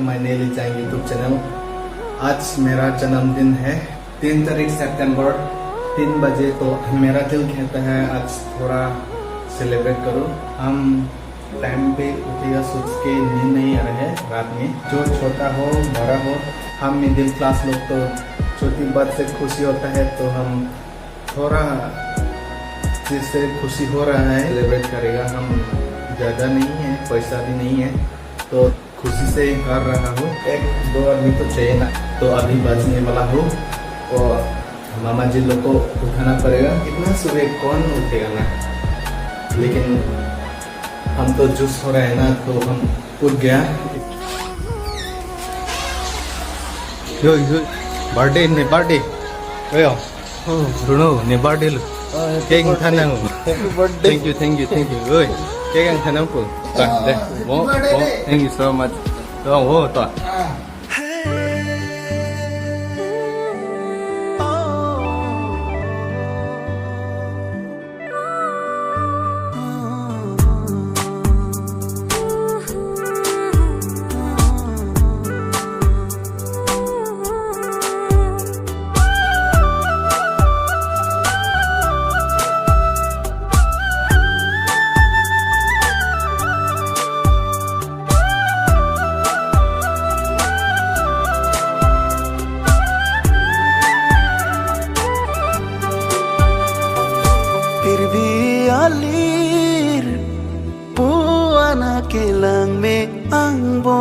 To my Nelly Chang YouTube channel. आज मेरा जन्मदिन है 3 तारीख सितंबर 3 बजे। तो मेरा दिल कहता है आज थोड़ा सेलिब्रेट करो। हम टाइम पे उठेगा सोच के नींद नहीं आ रहा है रात में। जो छोटा हो बड़ा हो, हम मिडिल क्लास लोग तो छोटी बात से खुशी होता है, तो हम थोड़ा जिससे खुशी हो रहा है सेलिब्रेट करेगा। हम ज़्यादा नहीं है, पैसा भी नहीं है, तो खुशी से कर रहा हूँ। 1-2 आदमी तो चाहिए ना, तो अभी बजने वाला हूँ और मामा जी लोग को उठाना पड़ेगा। इतना सुबह कौन उठेगा ना, लेकिन हम तो जूस हो रहे हैं ना, तो हम उठ गया। यो बर्थडे ने बर्थडे ओयो रुनो ने बर्थडे लो केक थाना थैंक यू ओए केक थाना को दे वो थैंक यू सो मच तो वो तो alir puana kilang me angbo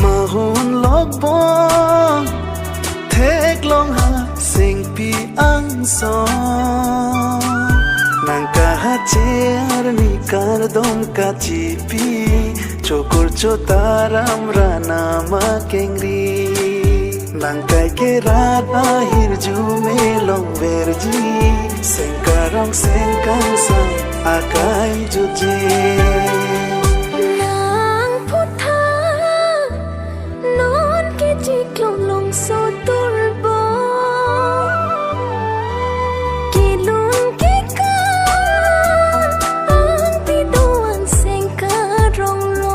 mahon logbong thek long ha sing pi ang so nang kahacher ni kar dom ka chipi chokur chotaram rana ma kengri Langkai kerat akhir jume long verji Sengkarong sengkang sang akai juje Nang putha non ke chiklong long so turbo Kilun ke kan ang tiduan sengkarong long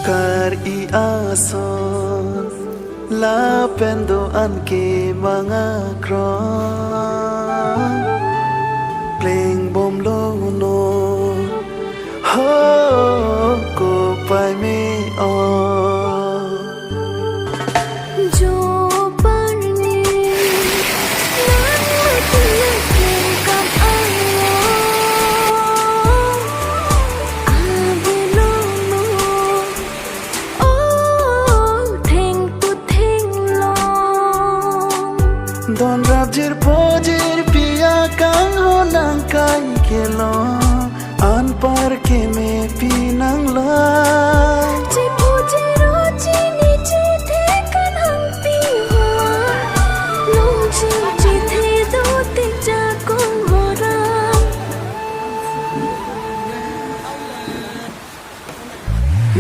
Kar I ason la pendo anke mga kron Pling bom lo no ho ko pai me on Jo parni nan matiyake kam alo abelo no oh theng tu theng long Don rabjir pojir pia kang ho nang kai kelo an par ke me pinang la Che puje roji niche the kan hang pi hua long chi the do te ja kong hora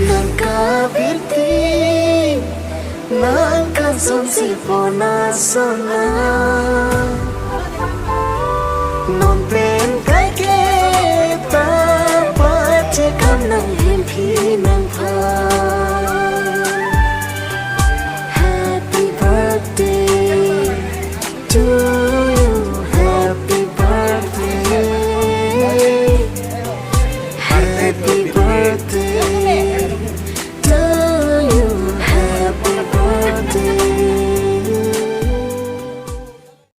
Nangka birti Nangka son si pona sona Non pen kai ke ta pa che kam nang hem phi nang pha Happy birthday to